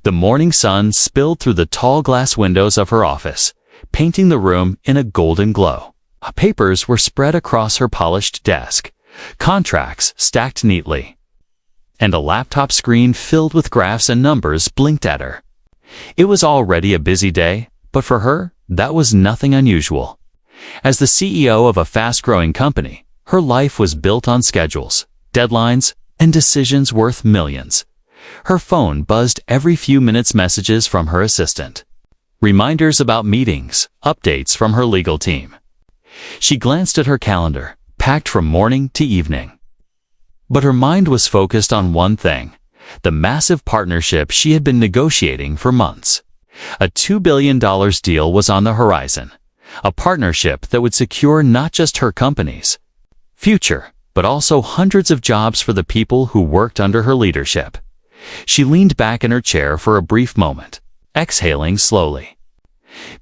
The morning sun spilled through the tall glass windows of her office, painting the room in a golden glow. Papers were spread across her polished desk, contracts stacked neatly, and a laptop screen filled with graphs and numbers blinked at her. It was already a busy day, but for her, that was nothing unusual. As the CEO of a fast-growing company, her life was built on schedules, deadlines, and decisions worth millions. Her phone buzzed every few minutes, messages from her assistant, reminders about meetings, updates from her legal team. She glanced at her calendar, packed from morning to evening. But her mind was focused on one thing, the massive partnership she had been negotiating for months. A $2 billion deal was on the horizon, a partnership that would secure not just her company's future, but also hundreds of jobs for the people who worked under her leadership. She leaned back in her chair for a brief moment, exhaling slowly.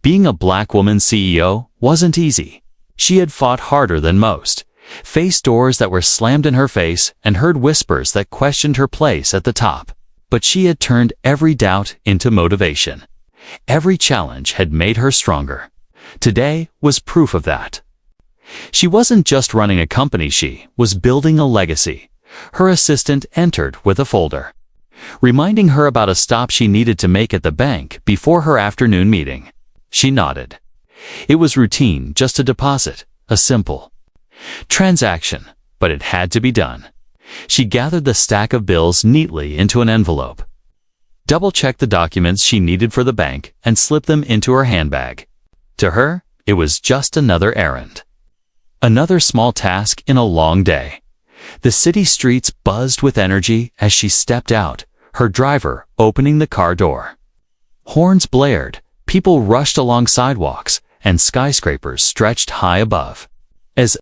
Being a black woman CEO wasn't easy. She had fought harder than most, faced doors that were slammed in her face, and heard whispers that questioned her place at the top. But she had turned every doubt into motivation. Every challenge had made her stronger. Today was proof of that. She wasn't just running a company, she was building a legacy. Her assistant entered with a folder, reminding her about a stop she needed to make at the bank before her afternoon meeting. She nodded. It was routine, just a deposit, a simple transaction, but it had to be done. She gathered the stack of bills neatly into an envelope, double-checked the documents she needed for the bank, and slipped them into her handbag. To her, it was just another errand. Another small task in a long day. The city streets buzzed with energy as she stepped out, her driver opening the car door. Horns blared, people rushed along sidewalks, and skyscrapers stretched high above. As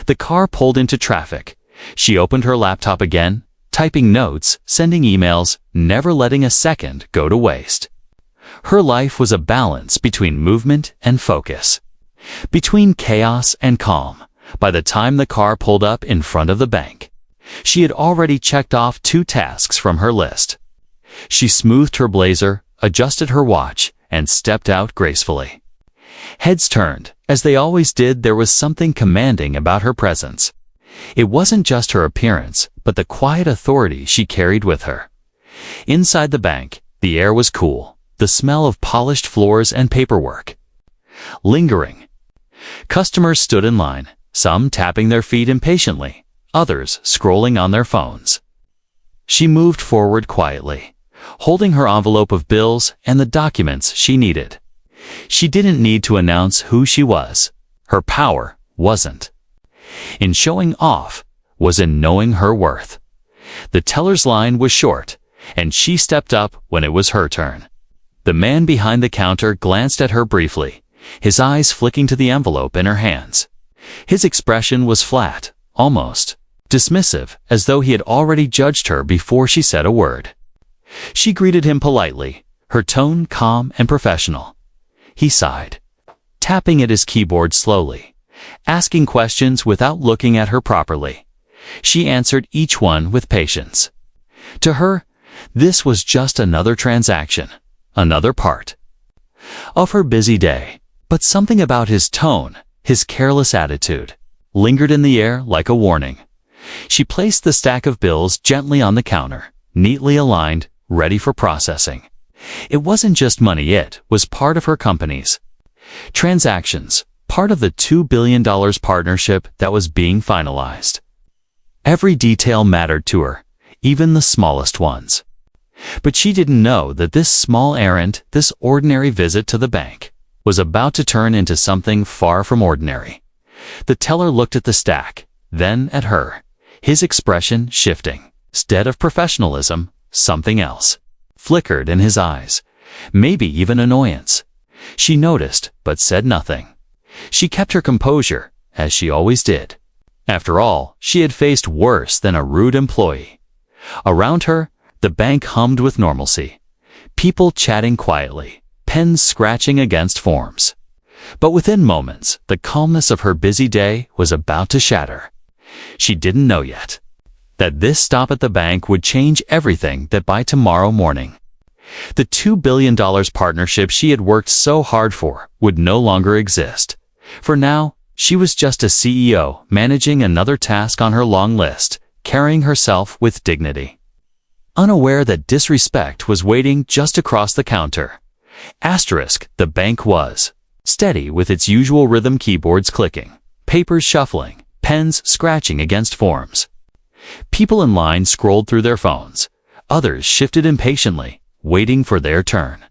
the car pulled into traffic, she opened her laptop again, typing notes, sending emails, never letting a second go to waste. Her life was a balance between movement and focus, between chaos and calm. By the time the car pulled up in front of the bank, she had already checked off 2 tasks from her list. She smoothed her blazer, adjusted her watch, and stepped out gracefully. Heads turned. As they always did, there was something commanding about her presence. It wasn't just her appearance, but the quiet authority she carried with her. Inside the bank, the air was cool, the smell of polished floors and paperwork lingering. Customers stood in line, some tapping their feet impatiently, others scrolling on their phones. She moved forward quietly, holding her envelope of bills and the documents she needed. She didn't need to announce who she was. Her power wasn't in showing off, was in knowing her worth. The teller's line was short, and she stepped up when it was her turn. The man behind the counter glanced at her briefly, his eyes flicking to the envelope in her hands. His expression was flat, almost dismissive, as though he had already judged her before she said a word. She greeted him politely, her tone calm and professional. He sighed, tapping at his keyboard slowly, asking questions without looking at her properly. She answered each one with patience. To her, this was just another transaction, another part of her busy day. But something about his tone, his careless attitude, lingered in the air like a warning. She placed the stack of bills gently on the counter, neatly aligned, ready for processing. It wasn't just money, it was part of her company's transactions, part of the $2 billion partnership that was being finalized. Every detail mattered to her, even the smallest ones. But she didn't know that this small errand, this ordinary visit to the bank, was about to turn into something far from ordinary. The teller looked at the stack, then at her, his expression shifting. Instead of professionalism, something else flickered in his eyes, maybe even annoyance. She noticed, but said nothing. She kept her composure, as she always did. After all, she had faced worse than a rude employee. Around her, the bank hummed with normalcy. People chatting quietly, pens scratching against forms. But within moments, the calmness of her busy day was about to shatter. She didn't know yet that this stop at the bank would change everything, that by tomorrow morning, The $2 billion partnership she had worked so hard for would no longer exist. For now, she was just a CEO managing another task on her long list, carrying herself with dignity. Unaware that disrespect was waiting just across the counter. Asterisk, the bank was steady with its usual rhythm, keyboards clicking, papers shuffling, pens scratching against forms. People in line scrolled through their phones. Others shifted impatiently, waiting for their turn.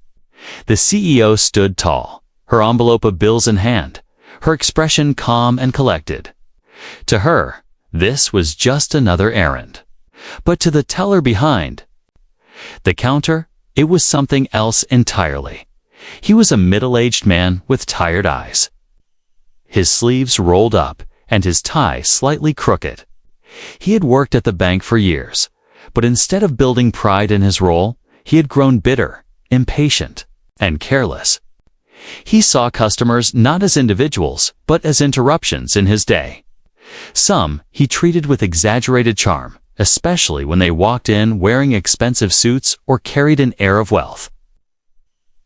The CEO stood tall, her envelope of bills in hand, her expression calm and collected. To her, this was just another errand. But to the teller behind the counter, it was something else entirely. He was a middle-aged man with tired eyes. His sleeves rolled up and his tie slightly crooked. He had worked at the bank for years, but instead of building pride in his role, he had grown bitter, impatient, and careless. He saw customers not as individuals, but as interruptions in his day. Some he treated with exaggerated charm, especially when they walked in wearing expensive suits or carried an air of wealth.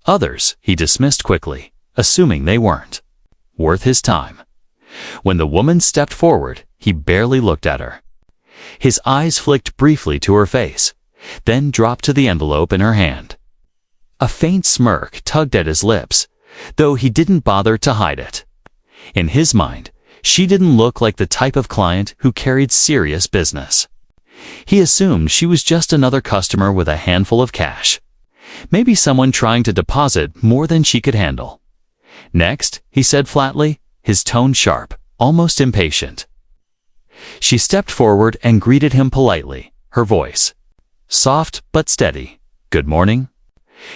Others he dismissed quickly, assuming they weren't worth his time. When the woman stepped forward, he barely looked at her. His eyes flicked briefly to her face, then dropped to the envelope in her hand. A faint smirk tugged at his lips, though he didn't bother to hide it. In his mind, she didn't look like the type of client who carried serious business. He assumed she was just another customer with a handful of cash. Maybe someone trying to deposit more than she could handle. Next, he said flatly, his tone sharp, almost impatient. She stepped forward and greeted him politely, her voice soft but steady. "Good morning."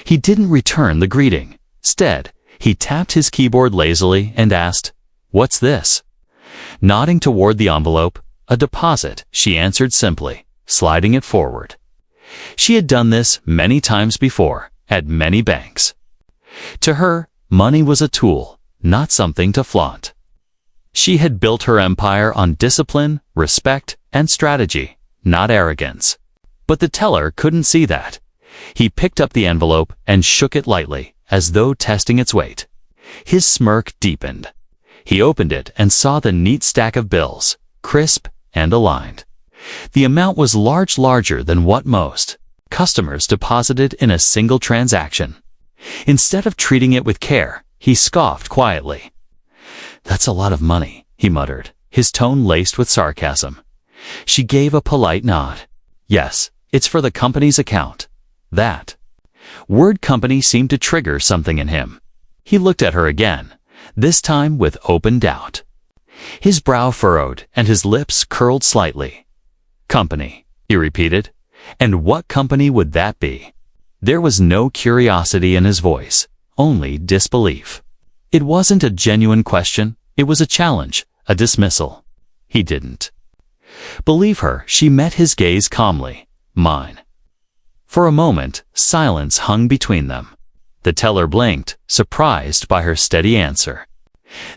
He didn't return the greeting. Instead, he tapped his keyboard lazily and asked, "What's this?" Nodding toward the envelope, "A deposit," she answered simply, sliding it forward. She had done this many times before, at many banks. To her, money was a tool, not something to flaunt. She had built her empire on discipline, respect, and strategy, not arrogance. But the teller couldn't see that. He picked up the envelope and shook it lightly, as though testing its weight. His smirk deepened. He opened it and saw the neat stack of bills, crisp and aligned. The amount was larger than what most customers deposited in a single transaction. Instead of treating it with care, he scoffed quietly. "That's a lot of money," he muttered, his tone laced with sarcasm. She gave a polite nod. "Yes, it's for the company's account." That word company seemed to trigger something in him. He looked at her again, this time with open doubt. His brow furrowed and his lips curled slightly. "Company," he repeated. "And what company would that be?" There was no curiosity in his voice, only disbelief. It wasn't a genuine question, it was a challenge, a dismissal. He didn't believe her. She met his gaze calmly. "Mine." For a moment, silence hung between them. The teller blinked, surprised by her steady answer.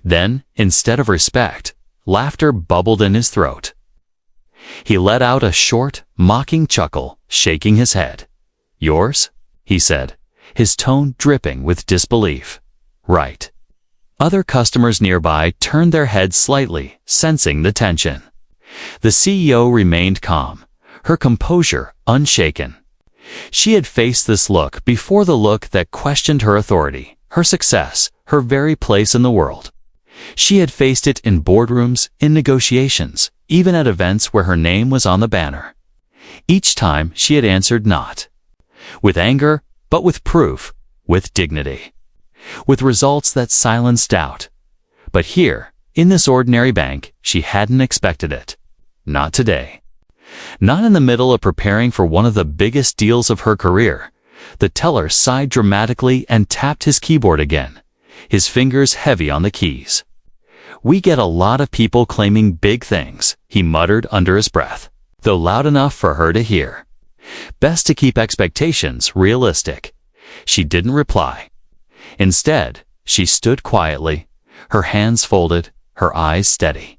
Then, instead of respect, laughter bubbled in his throat. He let out a short, mocking chuckle, shaking his head. "Yours?" he said, his tone dripping with disbelief. "Right." Other customers nearby turned their heads slightly, sensing the tension. The CEO remained calm, her composure unshaken. She had faced this look before, the look that questioned her authority, her success, her very place in the world. She had faced it in boardrooms, in negotiations, even at events where her name was on the banner. Each time she had answered not with anger, but with proof, with dignity, with results that silenced doubt. But here, in this ordinary bank, she hadn't expected it. Not today. Not in the middle of preparing for one of the biggest deals of her career. The teller sighed dramatically and tapped his keyboard again, his fingers heavy on the keys. "We get a lot of people claiming big things," he muttered under his breath, though loud enough for her to hear. Best to keep expectations realistic. She didn't reply. Instead, she stood quietly, her hands folded, her eyes steady.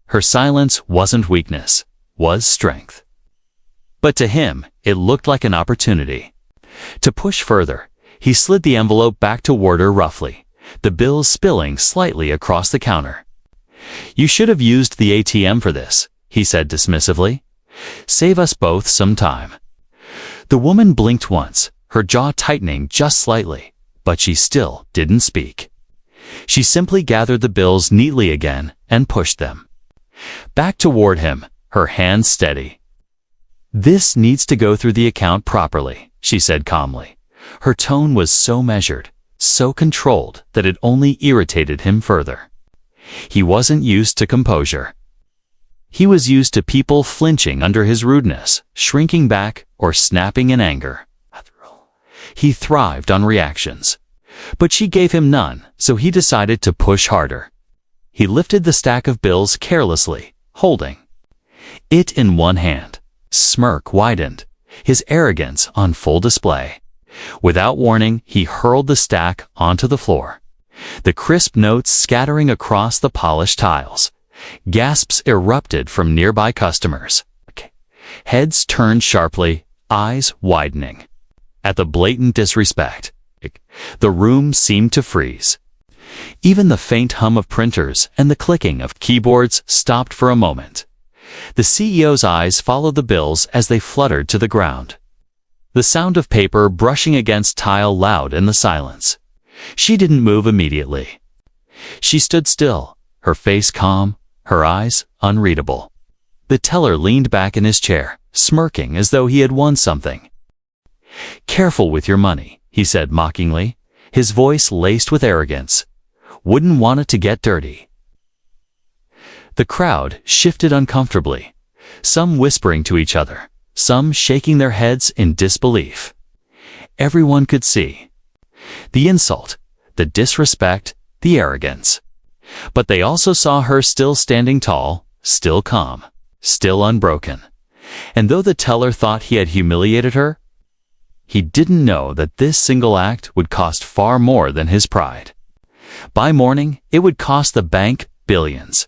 Her silence wasn't weakness, was strength. But to him, it looked like an opportunity. To push further, he slid the envelope back toward her roughly, the bills spilling slightly across the counter. "You should have used the ATM for this," he said dismissively. "Save us both some time." The woman blinked once, her jaw tightening just slightly, but she still didn't speak. She simply gathered the bills neatly again and pushed them back toward him, her hands steady. "This needs to go through the account properly," she said calmly. Her tone was so measured, so controlled that it only irritated him further. He wasn't used to composure. He was used to people flinching under his rudeness, shrinking back, or snapping in anger. He thrived on reactions. But she gave him none, so he decided to push harder. He lifted the stack of bills carelessly, holding it in one hand. Smirk widened, his arrogance on full display. Without warning, he hurled the stack onto the floor, the crisp notes scattering across the polished tiles. Gasps erupted from nearby customers. Heads turned sharply, eyes widening. At the blatant disrespect, the room seemed to freeze. Even the faint hum of printers and the clicking of keyboards stopped for a moment. The CEO's eyes followed the bills as they fluttered to the ground. The sound of paper brushing against tile loud in the silence. She didn't move immediately. She stood still, her face calm, her eyes unreadable. The teller leaned back in his chair, smirking as though he had won something. "Careful with your money," he said mockingly, his voice laced with arrogance. "Wouldn't want it to get dirty." The crowd shifted uncomfortably, some whispering to each other, some shaking their heads in disbelief. Everyone could see the insult, the disrespect, the arrogance. But they also saw her still standing tall, still calm, still unbroken. And though the teller thought he had humiliated her, he didn't know that this single act would cost far more than his pride. By morning, it would cost the bank billions.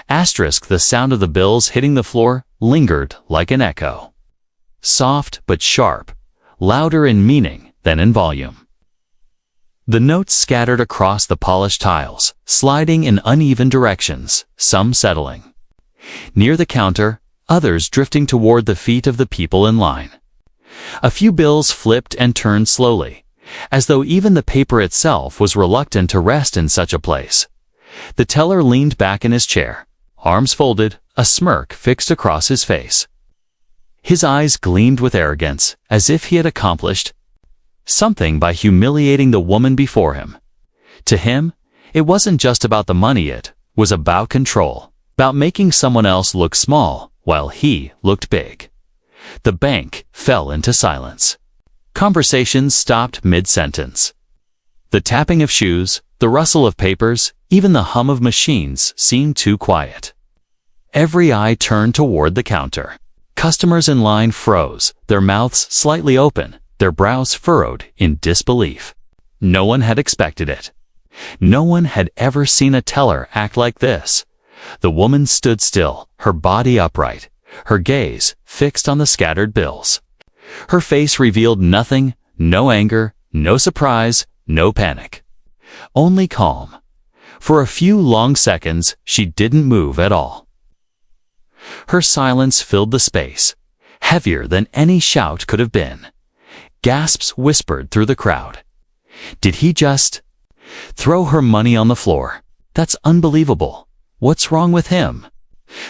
The sound of the bills hitting the floor lingered like an echo. Soft but sharp, louder in meaning than in volume. The notes scattered across the polished tiles, sliding in uneven directions, some settling near the counter, others drifting toward the feet of the people in line. A few bills flipped and turned slowly, as though even the paper itself was reluctant to rest in such a place. The teller leaned back in his chair, arms folded, a smirk fixed across his face. His eyes gleamed with arrogance, as if he had accomplished something by humiliating the woman before him. To him, it wasn't just about the money, it was about control, about making someone else look small while he looked big. The bank fell into silence. Conversations stopped mid-sentence. The tapping of shoes, the rustle of papers, even the hum of machines seemed too quiet. Every eye turned toward the counter. Customers in line froze, their mouths slightly open, their brows furrowed in disbelief. No one had expected it. No one had ever seen a teller act like this. The woman stood still, her body upright, her gaze fixed on the scattered bills. Her face revealed nothing, no anger, no surprise, no panic. Only calm. For a few long seconds, she didn't move at all. Her silence filled the space, heavier than any shout could have been. Gasps whispered through the crowd. Did he just throw her money on the floor? That's unbelievable. What's wrong with him?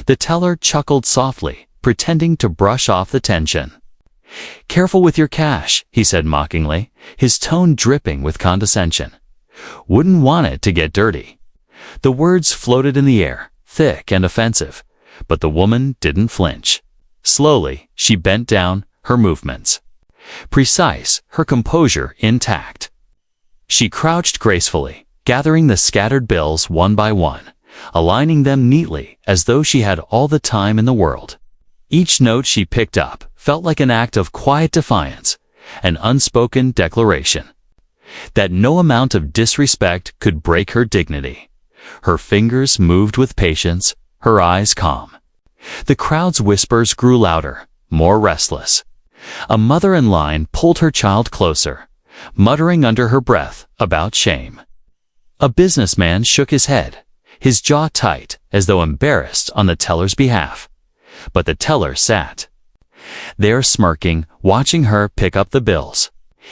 The teller chuckled softly, pretending to brush off the tension. "Careful with your cash," he said mockingly, his tone dripping with condescension. "Wouldn't want it to get dirty." The words floated in the air, thick and offensive, but the woman didn't flinch. Slowly, she bent down, her movements precise, her composure intact. She crouched gracefully, gathering the scattered bills one by one, aligning them neatly as though she had all the time in the world. Each note she picked up felt like an act of quiet defiance, an unspoken declaration that no amount of disrespect could break her dignity. Her fingers moved with patience, her eyes calm. The crowd's whispers grew louder, more restless. A mother in line pulled her child closer, muttering under her breath about shame. A businessman shook his head, his jaw tight as though embarrassed on the teller's behalf. But the teller sat there smirking, watching her pick up the bills.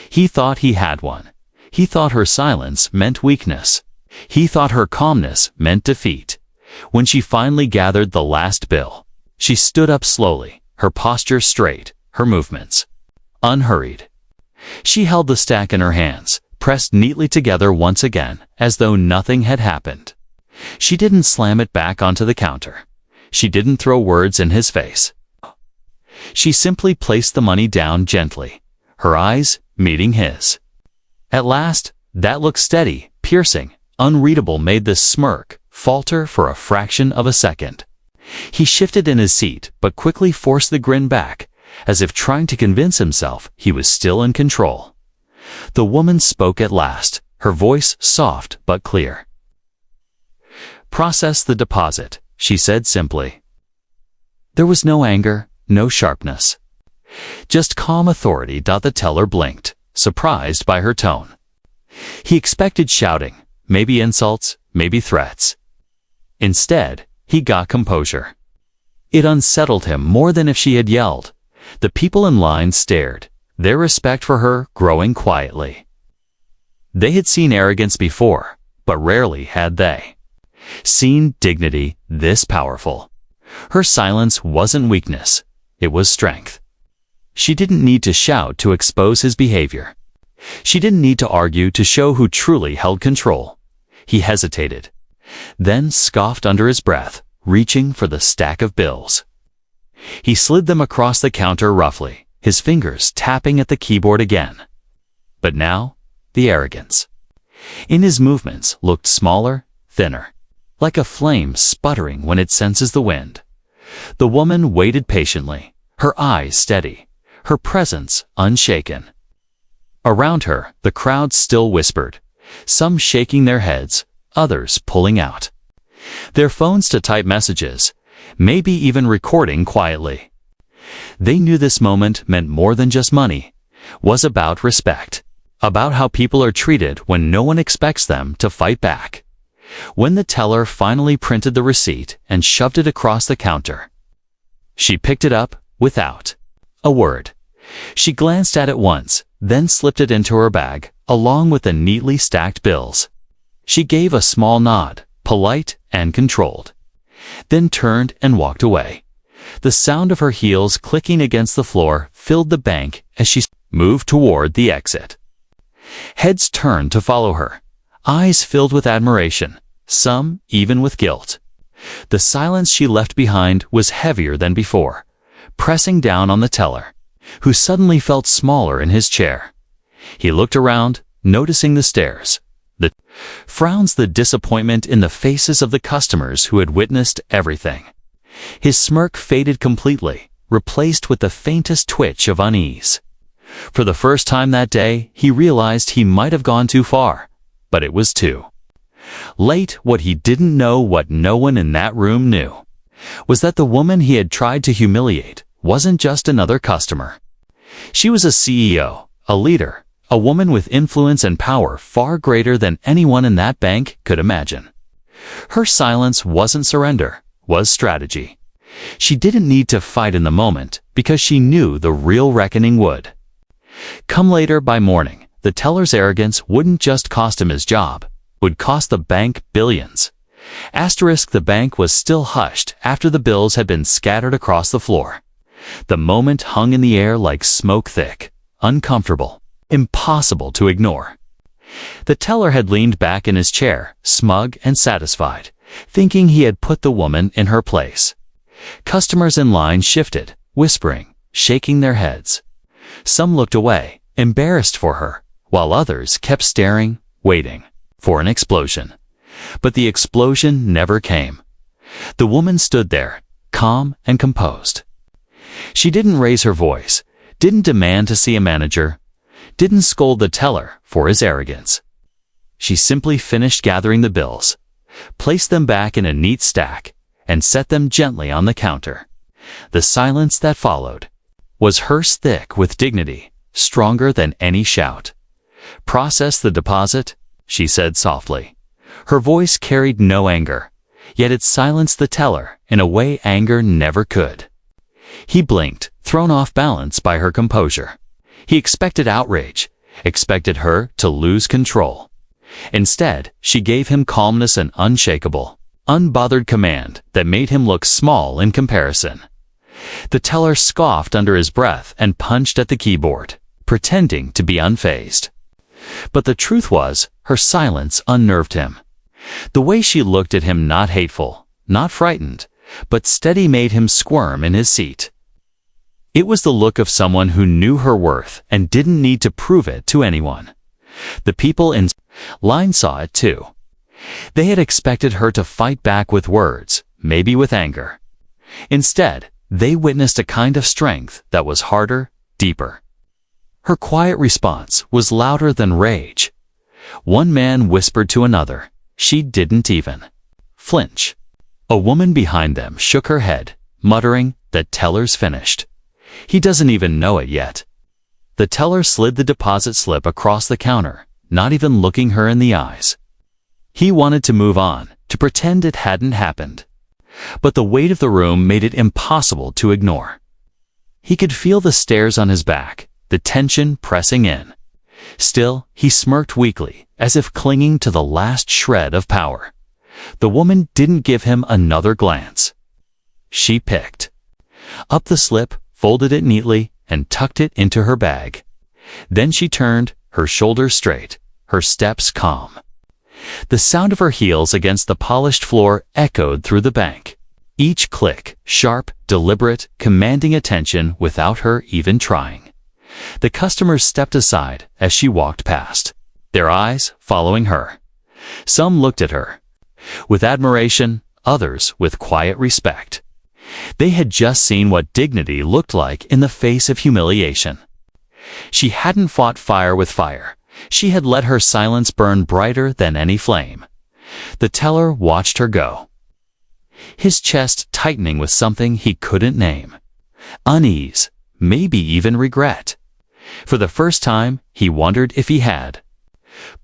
He thought he had one. He thought her silence meant weakness. He thought her calmness meant defeat. When she finally gathered the last bill, she stood up slowly, her posture straight, her movements unhurried. She held the stack in her hands, pressed neatly together once again, as though nothing had happened. She didn't slam it back onto the counter. She didn't throw words in his face. She simply placed the money down gently, her eyes meeting his. At last, that look steady, piercing, unreadable made this smirk falter for a fraction of a second. He shifted in his seat but quickly forced the grin back, as if trying to convince himself he was still in control. The woman spoke at last, her voice soft but clear. "Process the deposit," she said simply. There was no anger, no sharpness. Just calm authority. The teller blinked, surprised by her tone. He expected shouting, maybe insults, maybe threats. Instead, he got composure. It unsettled him more than if she had yelled. The people in line stared, their respect for her growing quietly. They had seen arrogance before, but rarely had they seen dignity this powerful. Her silence wasn't weakness, it was strength. She didn't need to shout to expose his behavior. She didn't need to argue to show who truly held control. He hesitated, then scoffed under his breath, reaching for the stack of bills. He slid them across the counter roughly, his fingers tapping at the keyboard again. But now, the arrogance in his movements looked smaller, thinner, like a flame sputtering when it senses the wind. The woman waited patiently, her eyes steady, her presence unshaken. Around her, the crowd still whispered, some shaking their heads, others pulling out their phones to type messages, maybe even recording quietly. They knew this moment meant more than just money, was about respect, about how people are treated when no one expects them to fight back. When the teller finally printed the receipt and shoved it across the counter, she picked it up without a word. She glanced at it once, then slipped it into her bag, along with the neatly stacked bills. She gave a small nod, polite and controlled, then turned and walked away. The sound of her heels clicking against the floor filled the bank as she moved toward the exit. Heads turned to follow her, eyes filled with admiration, some even with guilt. The silence she left behind was heavier than before, pressing down on the teller, who suddenly felt smaller in his chair. He looked around, noticing the stares, the frowns, the disappointment in the faces of the customers who had witnessed everything. His smirk faded completely, replaced with the faintest twitch of unease. For the first time that day, he realized he might have gone too far, but it was too late. What he didn't know, what no one in that room knew, was that the woman he had tried to humiliate wasn't just another customer. She was a CEO, a leader, a woman with influence and power far greater than anyone in that bank could imagine. Her silence wasn't surrender, was strategy. She didn't need to fight in the moment because she knew the real reckoning would come later. By morning, the teller's arrogance wouldn't just cost him his job, would cost the bank billions. The bank was still hushed after the bills had been scattered across the floor. The moment hung in the air like smoke, thick, uncomfortable, impossible to ignore. The teller had leaned back in his chair, smug and satisfied, thinking he had put the woman in her place. Customers in line shifted, whispering, shaking their heads. Some looked away, embarrassed for her, while others kept staring, waiting for an explosion. But the explosion never came. The woman stood there, calm and composed. She didn't raise her voice, didn't demand to see a manager, didn't scold the teller for his arrogance. She simply finished gathering the bills, placed them back in a neat stack, and set them gently on the counter. The silence that followed, was hers thick with dignity, stronger than any shout. "Process the deposit," she said softly. Her voice carried no anger, yet it silenced the teller in a way anger never could. He blinked, thrown off balance by her composure. He expected outrage, expected her to lose control. Instead, she gave him calmness and unshakable, unbothered command that made him look small in comparison. The teller scoffed under his breath and punched at the keyboard, pretending to be unfazed. But the truth was, her silence unnerved him. The way she looked at him, not hateful, not frightened, but steady, made him squirm in his seat. It was the look of someone who knew her worth and didn't need to prove it to anyone. The people in line saw it too. They had expected her to fight back with words, maybe with anger. Instead, they witnessed a kind of strength that was harder, deeper. Her quiet response was louder than rage. One man whispered to another. She didn't even flinch. A woman behind them shook her head, muttering, "That teller's finished. He doesn't even know it yet." The teller slid the deposit slip across the counter, not even looking her in the eyes. He wanted to move on, to pretend it hadn't happened. But the weight of the room made it impossible to ignore. He could feel the stares on his back, the tension pressing in. Still, he smirked weakly, as if clinging to the last shred of power. The woman didn't give him another glance. She picked up the slip, folded it neatly, and tucked it into her bag. Then she turned, her shoulders straight, her steps calm. The sound of her heels against the polished floor echoed through the bank. Each click, sharp, deliberate, commanding attention without her even trying. The customers stepped aside as she walked past, their eyes following her. Some looked at her with admiration, others with quiet respect. They had just seen what dignity looked like in the face of humiliation. She hadn't fought fire with fire. She had let her silence burn brighter than any flame. The teller watched her go, his chest tightening with something he couldn't name. Unease, maybe even regret. For the first time, he wondered if he had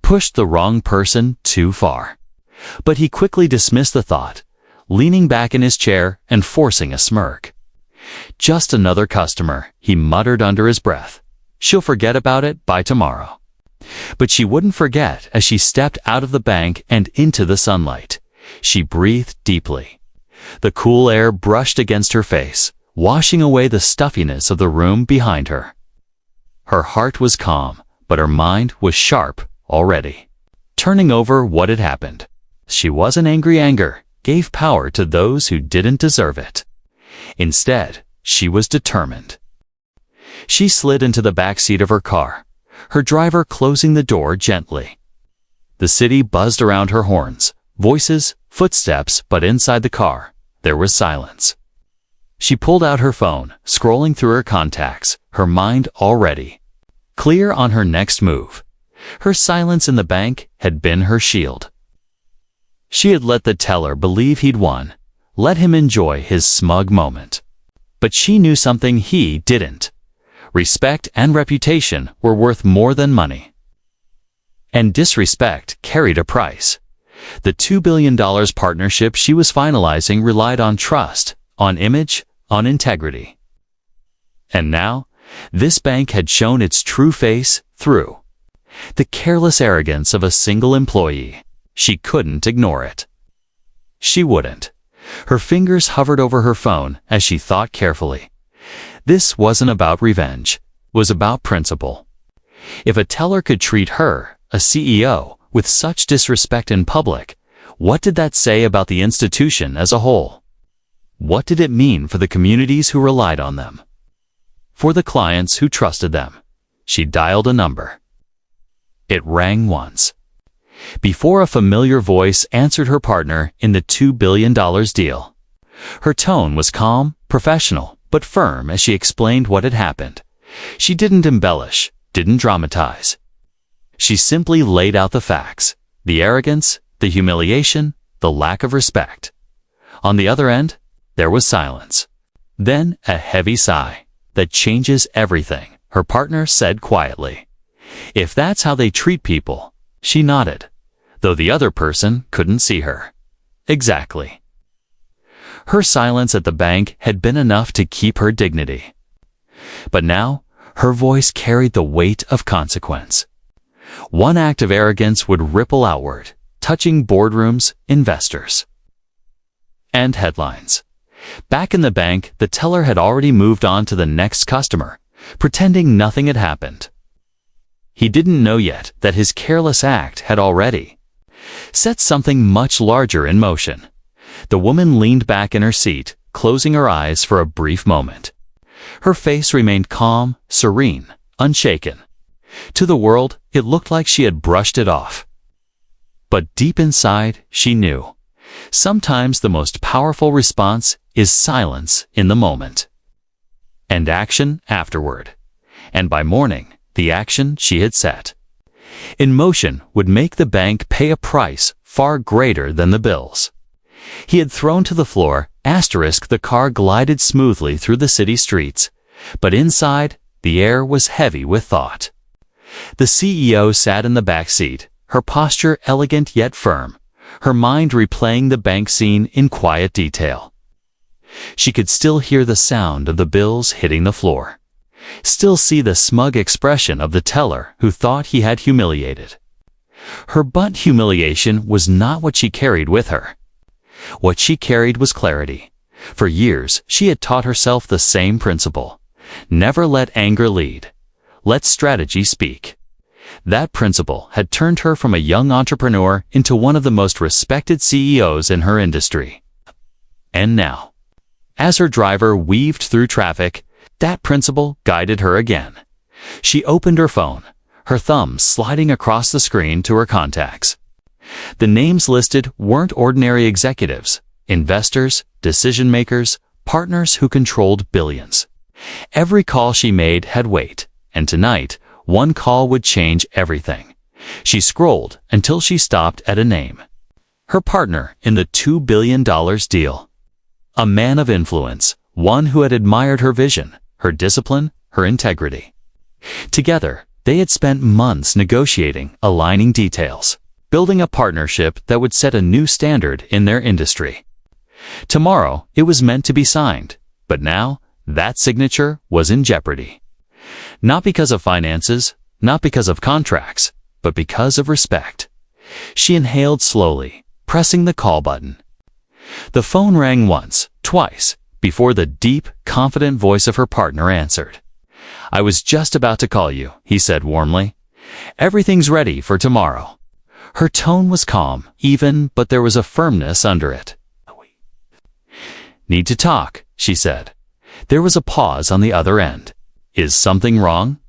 pushed the wrong person too far. But he quickly dismissed the thought, leaning back in his chair and forcing a smirk. "Just another customer," he muttered under his breath. "She'll forget about it by tomorrow." But she wouldn't forget as she stepped out of the bank and into the sunlight. She breathed deeply. The cool air brushed against her face, washing away the stuffiness of the room behind her. Her heart was calm, but her mind was sharp already, turning over what had happened. She wasn't angry. Anger gave power to those who didn't deserve it. Instead, she was determined. She slid into the back seat of her car, her driver closing the door gently. The city buzzed around her horns, voices, footsteps, but inside the car, there was silence. She pulled out her phone, scrolling through her contacts, her mind already clear on her next move. Her silence in the bank had been her shield. She had let the teller believe he'd won, let him enjoy his smug moment. But she knew something he didn't. Respect and reputation were worth more than money. And disrespect carried a price. The $2 billion partnership she was finalizing relied on trust, on image, on integrity. And now, this bank had shown its true face through the careless arrogance of a single employee. She couldn't ignore it. She wouldn't. Her fingers hovered over her phone as she thought carefully. This wasn't about revenge. It was about principle. If a teller could treat her, a CEO, with such disrespect in public, what did that say about the institution as a whole? What did it mean for the communities who relied on them? For the clients who trusted them? She dialed a number. It rang once. Before a familiar voice answered her partner in the $2 billion deal. Her tone was calm, professional, but firm as she explained what had happened. She didn't embellish, didn't dramatize. She simply laid out the facts, the arrogance, the humiliation, the lack of respect. On the other end, there was silence. Then a heavy sigh. that changes everything," her partner said quietly. "If that's how they treat people," she nodded, though the other person couldn't see her. Exactly. Her silence at the bank had been enough to keep her dignity. But now, her voice carried the weight of consequence. One act of arrogance would ripple outward, touching boardrooms, investors, and headlines. Back in the bank, the teller had already moved on to the next customer, pretending nothing had happened. He didn't know yet that his careless act had already set something much larger in motion. The woman leaned back in her seat, closing her eyes for a brief moment. Her face remained calm, serene, unshaken. To the world, it looked like she had brushed it off. But deep inside, she knew. Sometimes the most powerful response is silence in the moment, and action afterward. And by morning, the action she had set in motion would make the bank pay a price far greater than the bills he had thrown to the floor. The car glided smoothly through the city streets, but inside, the air was heavy with thought. The CEO sat in the back seat, her posture elegant yet firm, her mind replaying the bank scene in quiet detail. She could still hear the sound of the bills hitting the floor, still see the smug expression of the teller who thought he had humiliated her. But humiliation was not what she carried with her. What she carried was clarity. For years, she had taught herself the same principle. Never let anger lead. Let strategy speak. That principle had turned her from a young entrepreneur into one of the most respected CEOs in her industry. And now, as her driver weaved through traffic, that principle guided her again. She opened her phone, her thumb sliding across the screen to her contacts. The names listed weren't ordinary executives, investors, decision-makers, partners who controlled billions. Every call she made had weight, and tonight, one call would change everything. She scrolled until she stopped at a name. Her partner in the $2 billion deal. A man of influence, one who had admired her vision, her discipline, her integrity. Together, they had spent months negotiating, aligning details, building a partnership that would set a new standard in their industry. Tomorrow, it was meant to be signed, but now, that signature was in jeopardy. Not because of finances, not because of contracts, but because of respect. She inhaled slowly, pressing the call button. The phone rang once, twice, before the deep, confident voice of her partner answered. "I was just about to call you," he said warmly. "Everything's ready for tomorrow." Her tone was calm, even, but there was a firmness under it. "Need to talk," she said. There was a pause on the other end. "Is something wrong?"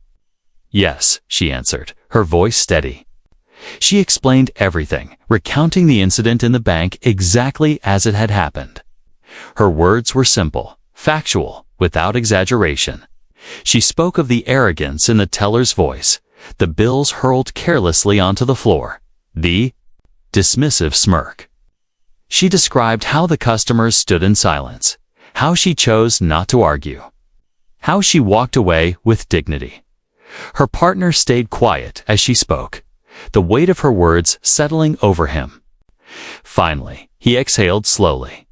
"Yes," she answered, her voice steady. She explained everything, recounting the incident in the bank exactly as it had happened. Her words were simple, factual, without exaggeration. She spoke of the arrogance in the teller's voice, the bills hurled carelessly onto the floor, the dismissive smirk. She described how the customers stood in silence, how she chose not to argue, how she walked away with dignity. Her partner stayed quiet as she spoke, the weight of her words settling over him. Finally, he exhaled slowly.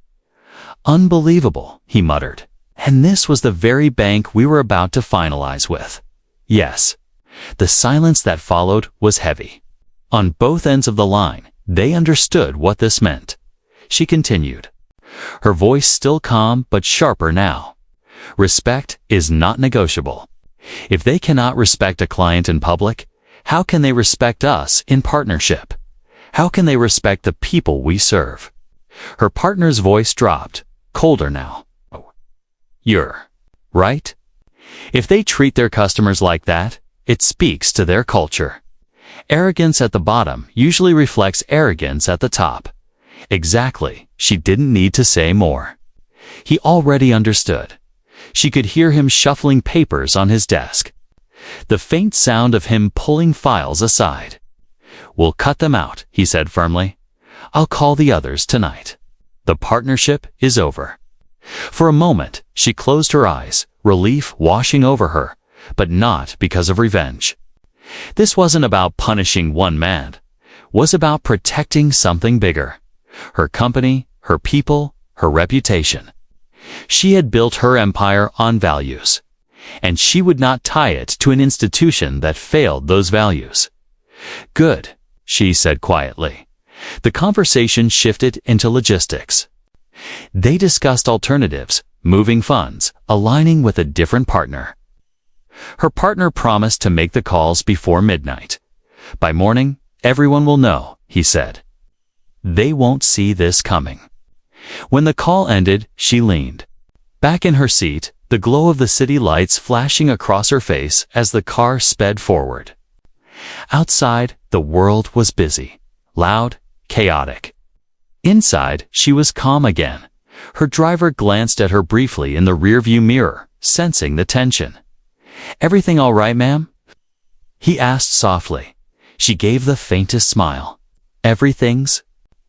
"Unbelievable," he muttered. "And this was the very bank we were about to finalize with." Yes. The silence that followed was heavy. On both ends of the line, they understood what this meant. She continued, her voice still calm but sharper now. "Respect is not negotiable. If they cannot respect a client in public, how can they respect us in partnership? How can they respect the people we serve?" Her partner's voice dropped, colder now. "You're right. If they treat their customers like that, it speaks to their culture. Arrogance at the bottom usually reflects arrogance at the top." Exactly, she didn't need to say more. He already understood. She could hear him shuffling papers on his desk, the faint sound of him pulling files aside. "We'll cut them out," he said firmly. "I'll call the others tonight. The partnership is over." For a moment, she closed her eyes, relief washing over her, but not because of revenge. This wasn't about punishing one man. It was about protecting something bigger. Her company, her people, her reputation. She had built her empire on values, and she would not tie it to an institution that failed those values. "Good," she said quietly. The conversation shifted into logistics. They discussed alternatives, moving funds, aligning with a different partner. Her partner promised to make the calls before midnight. "By morning, everyone will know," he said. "They won't see this coming." When the call ended, she leaned back in her seat, the glow of the city lights flashing across her face as the car sped forward. Outside, the world was busy, loud, chaotic. Inside, she was calm again. Her driver glanced at her briefly in the rearview mirror, sensing the tension. "Everything all right, ma'am?" he asked softly. She gave the faintest smile. "Everything's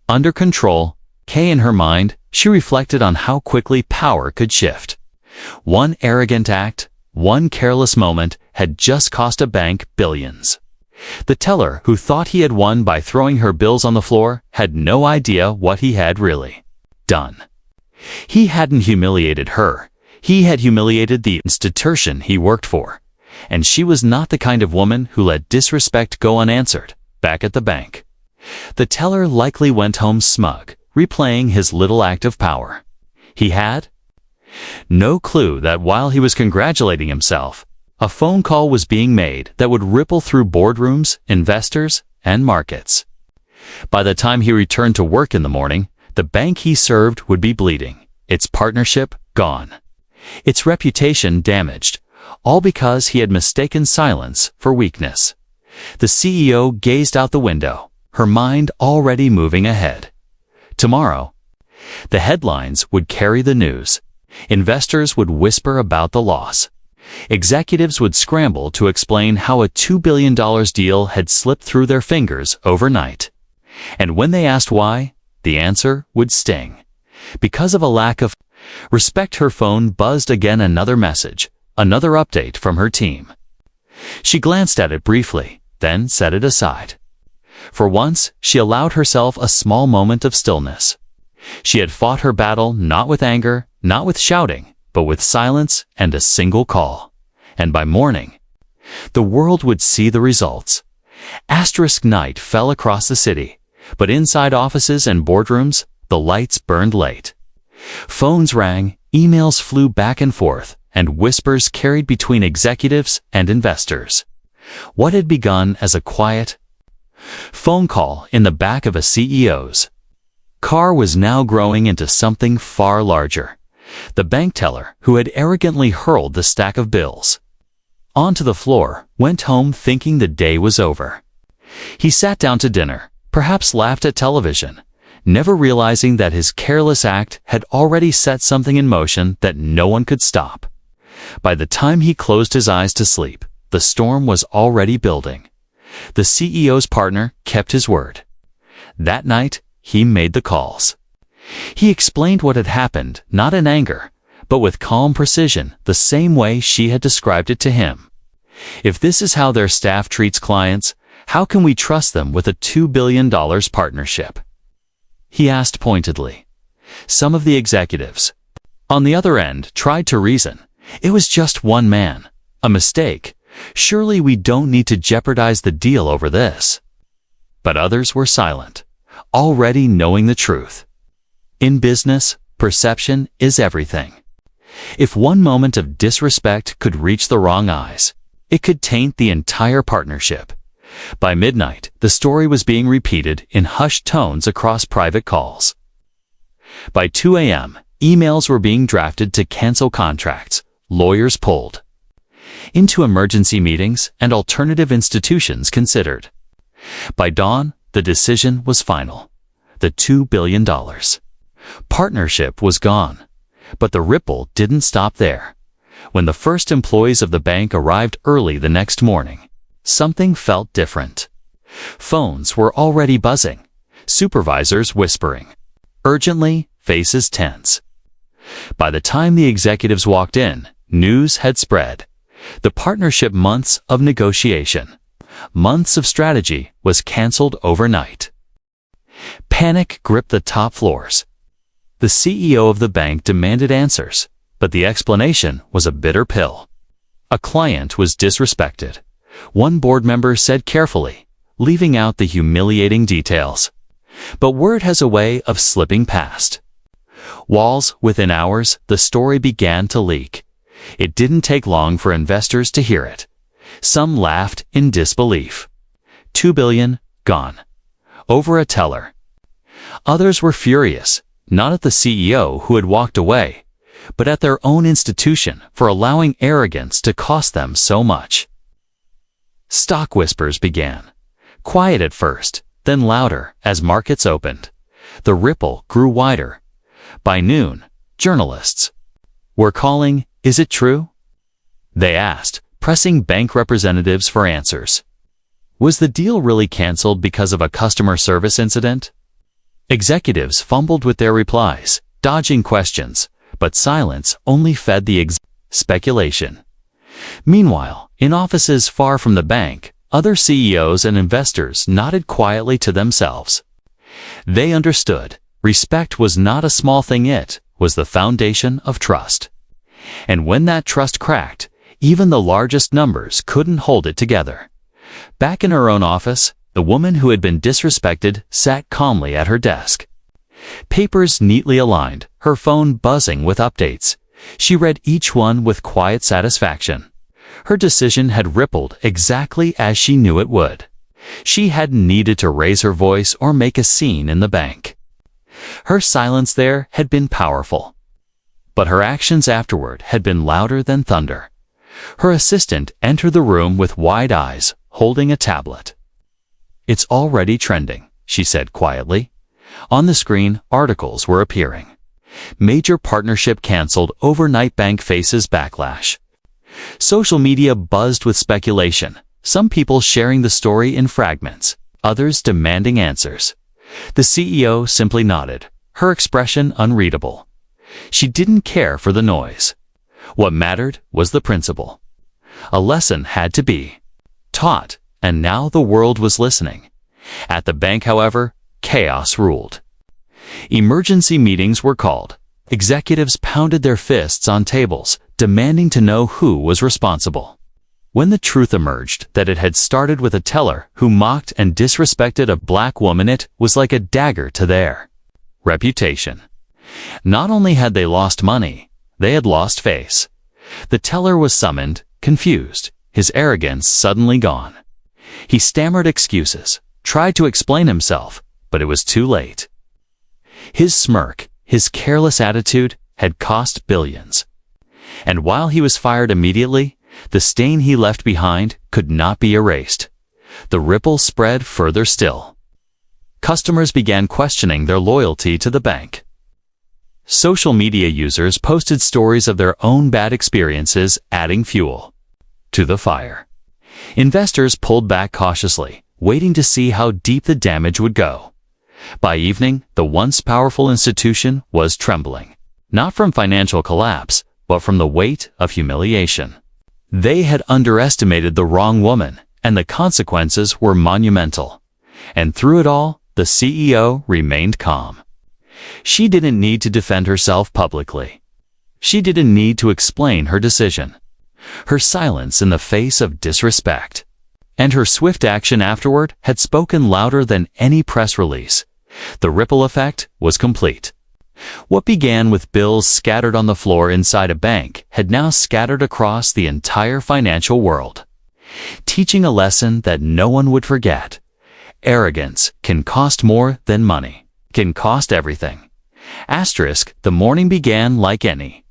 under control." In her mind, she reflected on how quickly power could shift. One arrogant act, one careless moment had just cost a bank billions. The teller, who thought he had won by throwing her bills on the floor, had no idea what he had really done. He hadn't humiliated her. He had humiliated the institution he worked for. And she was not the kind of woman who let disrespect go unanswered. Back at the bank, the teller likely went home smug, replaying his little act of power. He had no clue that while he was congratulating himself, a phone call was being made that would ripple through boardrooms, investors, and markets. By the time he returned to work in the morning, the bank he served would be bleeding, its partnership gone, its reputation damaged, all because he had mistaken silence for weakness. The CEO gazed out the window, her mind already moving ahead. Tomorrow, the headlines would carry the news. Investors would whisper about the loss. Executives would scramble to explain how a $2 billion deal had slipped through their fingers overnight. And when they asked why, the answer would sting. Because of a lack of respect. Her phone buzzed again, another message, another update from her team. She glanced at it briefly, then set it aside. For once, she allowed herself a small moment of stillness. She had fought her battle not with anger, not with shouting, but with silence and a single call. And by morning, the world would see the results. Asterisk night fell across the city, but inside offices and boardrooms, the lights burned late. Phones rang, emails flew back and forth, and whispers carried between executives and investors. What had begun as a quiet phone call in the back of a CEO's car was now growing into something far larger. The bank teller, who had arrogantly hurled the stack of bills onto the floor, went home thinking the day was over. He sat down to dinner, perhaps laughed at television, never realizing that his careless act had already set something in motion that no one could stop. By the time he closed his eyes to sleep, the storm was already building. The CEO's partner kept his word. That night, he made the calls. He explained what had happened, not in anger, but with calm precision, the same way she had described it to him. If this is how their staff treats clients, how can we trust them with a $2 billion partnership? He asked pointedly. Some of the executives, on the other end, tried to reason. It was just one man. A mistake. Surely we don't need to jeopardize the deal over this. But others were silent, already knowing the truth. In business, perception is everything. If one moment of disrespect could reach the wrong eyes, it could taint the entire partnership. By midnight, the story was being repeated in hushed tones across private calls. By 2 a.m., emails were being drafted to cancel contracts, lawyers pulled into emergency meetings, and alternative institutions considered. By dawn, the decision was final. The $2 billion partnership was gone. But the ripple didn't stop there. When the first employees of the bank arrived early the next morning, something felt different. Phones were already buzzing, supervisors whispering urgently, faces tense. By the time the executives walked in, news had spread. The partnership months of negotiation, months of strategy was canceled overnight. Panic gripped the top floors. The CEO of the bank demanded answers, but the explanation was a bitter pill. A client was disrespected. One board member said carefully, leaving out the humiliating details. But word has a way of slipping past. Walls, within hours, the story began to leak. It didn't take long for investors to hear it. Some laughed in disbelief. $2 billion, gone. Over a teller. Others were furious, not at the CEO who had walked away, but at their own institution for allowing arrogance to cost them so much. Stock whispers began. Quiet at first, then louder as markets opened. The ripple grew wider. By noon, journalists were calling, "Is it true?" They asked, pressing bank representatives for answers. Was the deal really canceled because of a customer service incident? Executives fumbled with their replies, dodging questions, but silence only fed the speculation. Meanwhile, in offices far from the bank, other CEOs and investors nodded quietly to themselves. They understood. Respect was not a small thing, it was the foundation of trust. And when that trust cracked, even the largest numbers couldn't hold it together. Back in her own office, the woman who had been disrespected sat calmly at her desk. Papers neatly aligned, her phone buzzing with updates. She read each one with quiet satisfaction. Her decision had rippled exactly as she knew it would. She hadn't needed to raise her voice or make a scene in the bank. Her silence there had been powerful. But her actions afterward had been louder than thunder. Her assistant entered the room with wide eyes, holding a tablet. "It's already trending," she said quietly. On the screen, articles were appearing. Major partnership canceled, overnight, bank faces backlash. Social media buzzed with speculation, some people sharing the story in fragments, others demanding answers. The CEO simply nodded, her expression unreadable. She didn't care for the noise. What mattered was the principle. A lesson had to be taught, and now the world was listening. At the bank, however, chaos ruled. Emergency meetings were called. Executives pounded their fists on tables, demanding to know who was responsible. When the truth emerged that it had started with a teller who mocked and disrespected a black woman, it was like a dagger to their reputation. Not only had they lost money, they had lost face. The teller was summoned, confused, his arrogance suddenly gone. He stammered excuses, tried to explain himself, but it was too late. His smirk, his careless attitude, had cost billions. And while he was fired immediately, the stain he left behind could not be erased. The ripple spread further still. Customers began questioning their loyalty to the bank. Social media users posted stories of their own bad experiences, adding fuel to the fire. Investors pulled back cautiously, waiting to see how deep the damage would go. By evening, the once powerful institution was trembling, not from financial collapse, but from the weight of humiliation. They had underestimated the wrong woman, and the consequences were monumental. And through it all, the CEO remained calm. She didn't need to defend herself publicly. She didn't need to explain her decision. Her silence in the face of disrespect and her swift action afterward had spoken louder than any press release. The ripple effect was complete. What began with bills scattered on the floor inside a bank had now scattered across the entire financial world, teaching a lesson that no one would forget. Arrogance can cost more than money, can cost everything. Asterisk, the morning began like any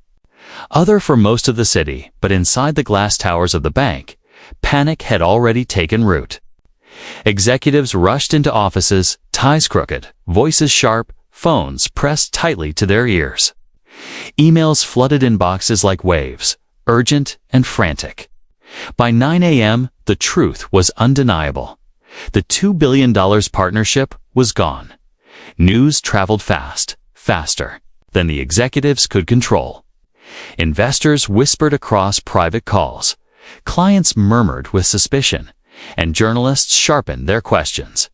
other for most of the city, but inside the glass towers of the bank, panic had already taken root. Executives rushed into offices, ties crooked, voices sharp, phones pressed tightly to their ears. Emails flooded inboxes like waves, urgent and frantic. By 9 a.m., the truth was undeniable. The $2 billion partnership was gone. News traveled fast, faster. than the executives could control. Investors whispered across private calls. Clients murmured with suspicion, and journalists sharpened their questions.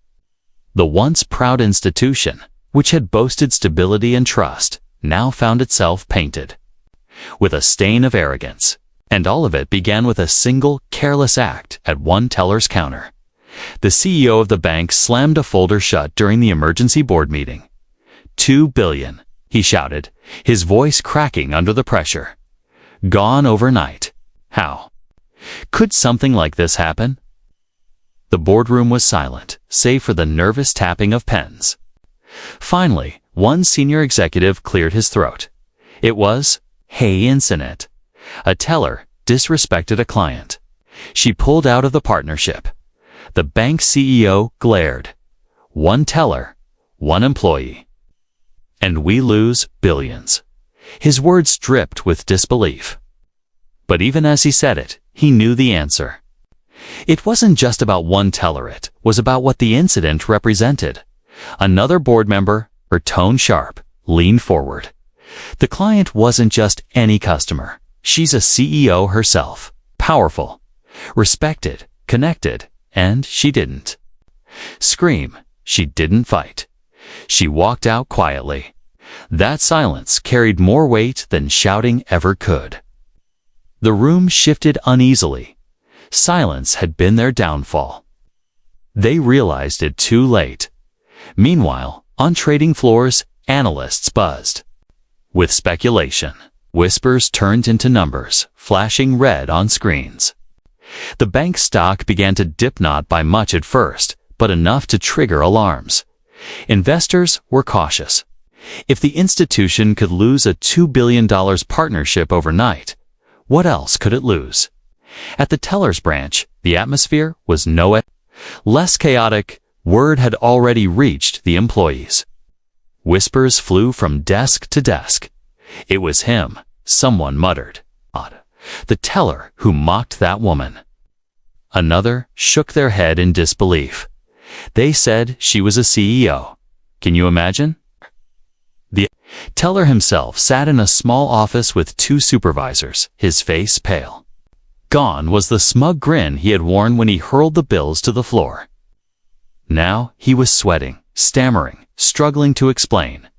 The once proud institution, which had boasted stability and trust, now found itself painted with a stain of arrogance. And all of it began with a single, careless act at one teller's counter. The CEO of the bank slammed a folder shut during the emergency board meeting. $2 billion, he shouted, his voice cracking under the pressure. Gone overnight. How could something like this happen? The boardroom was silent, save for the nervous tapping of pens. Finally, one senior executive cleared his throat. It was, "Hey, incident." A teller disrespected a client. She pulled out of the partnership. The bank CEO glared. One teller, one employee. And we lose billions. His words dripped with disbelief. But even as he said it, he knew the answer. It wasn't just about one teller, it was about what the incident represented. Another board member, her tone sharp, leaned forward. The client wasn't just any customer. She's a CEO herself, powerful, respected, connected, and she didn't scream. She didn't fight. She walked out quietly. That silence carried more weight than shouting ever could. The room shifted uneasily. Silence had been their downfall. They realized it too late. Meanwhile, on trading floors, analysts buzzed with speculation. Whispers turned into numbers, flashing red on screens. The bank stock began to dip, not by much at first, but enough to trigger alarms. Investors were cautious. If the institution could lose a $2 billion partnership overnight, what else could it lose? At the teller's branch, the atmosphere was less chaotic. Word had already reached the employees. Whispers flew from desk to desk. It was him, someone muttered. The teller who mocked that woman. Another shook their head in disbelief. They said she was a CEO. Can you imagine? The teller himself sat in a small office with two supervisors, his face pale. Gone was the smug grin he had worn when he hurled the bills to the floor. Now he was sweating, stammering, struggling to explain.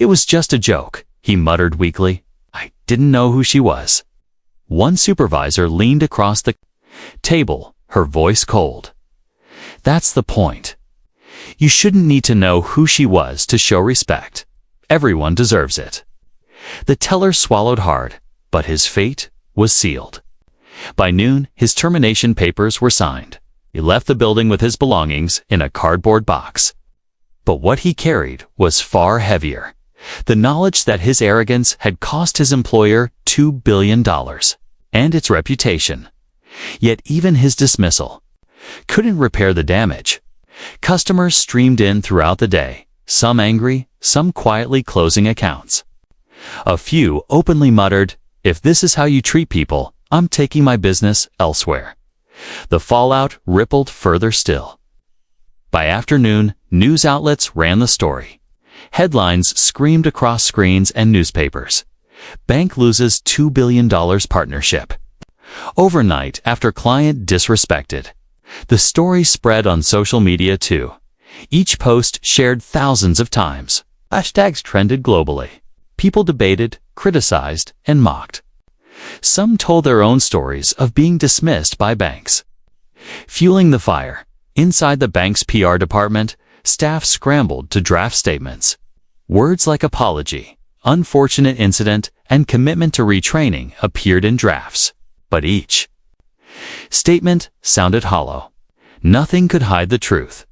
It was just a joke, he muttered weakly. I didn't know who she was. One supervisor leaned across the table, her voice cold. That's the point. You shouldn't need to know who she was to show respect. Everyone deserves it. The teller swallowed hard, but his fate was sealed. By noon, his termination papers were signed. He left the building with his belongings in a cardboard box. But what he carried was far heavier. The knowledge that his arrogance had cost his employer $2 billion and its reputation. Yet even his dismissal couldn't repair the damage. Customers streamed in throughout the day, some angry, some quietly closing accounts. A few openly muttered, "If this is how you treat people, I'm taking my business elsewhere." The fallout rippled further still. By afternoon, news outlets ran the story. Headlines screamed across screens and newspapers. Bank loses $2 billion partnership. Overnight, after client disrespected. The story spread on social media too. Each post shared thousands of times. Hashtags trended globally. People debated, criticized, and mocked. Some told their own stories of being dismissed by banks. Fueling the fire, inside the bank's PR department, staff scrambled to draft statements. Words like apology, unfortunate incident, and commitment to retraining appeared in drafts. But each statement sounded hollow. Nothing could hide the truth.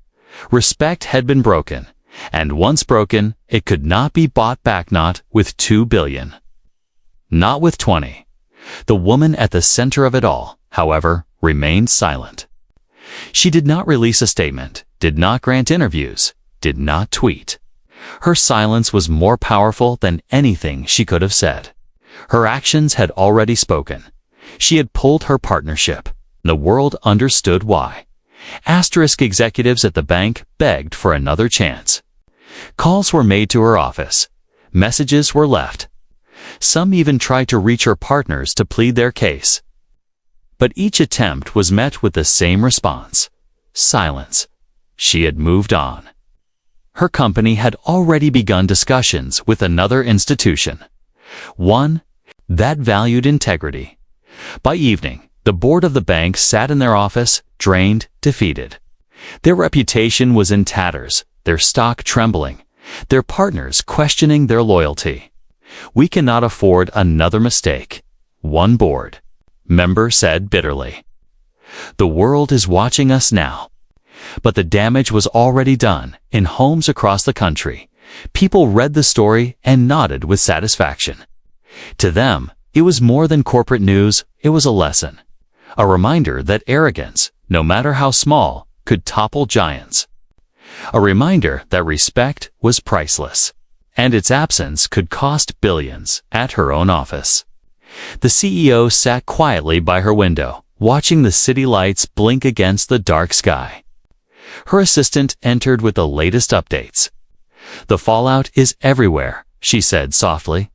Respect had been broken, and once broken, it could not be bought back, not with $2 billion. Not with 20. The woman at the center of it all, however, remained silent. She did not release a statement, did not grant interviews, did not tweet. Her silence was more powerful than anything she could have said. Her actions had already spoken. She had pulled her partnership. The world understood why. Asterisk executives at the bank begged for another chance. Calls were made to her office. Messages were left. Some even tried to reach her partners to plead their case. But each attempt was met with the same response: silence. She had moved on. Her company had already begun discussions with another institution, one that valued integrity. By evening, the board of the bank sat in their office, drained, defeated. Their reputation was in tatters, their stock trembling, their partners questioning their loyalty. "We cannot afford another mistake," one board member said bitterly. "The world is watching us now." But the damage was already done. In homes across the country, people read the story and nodded with satisfaction. To them, it was more than corporate news, it was a lesson. A reminder that arrogance, no matter how small, could topple giants. A reminder that respect was priceless, and its absence could cost billions. At her own office, the CEO sat quietly by her window, watching the city lights blink against the dark sky. Her assistant entered with the latest updates. "The fallout is everywhere," she said softly.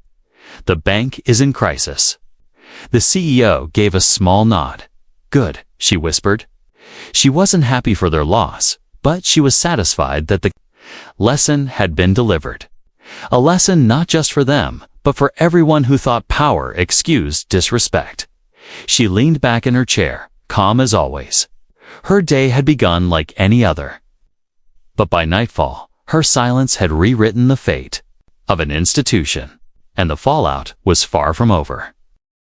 "The bank is in crisis." The CEO gave a small nod. "Good," she whispered. She wasn't happy for their loss, but she was satisfied that the lesson had been delivered. A lesson not just for them, but for everyone who thought power excused disrespect. She leaned back in her chair, calm as always. Her day had begun like any other. But by nightfall, her silence had rewritten the fate of an institution, and the fallout was far from over.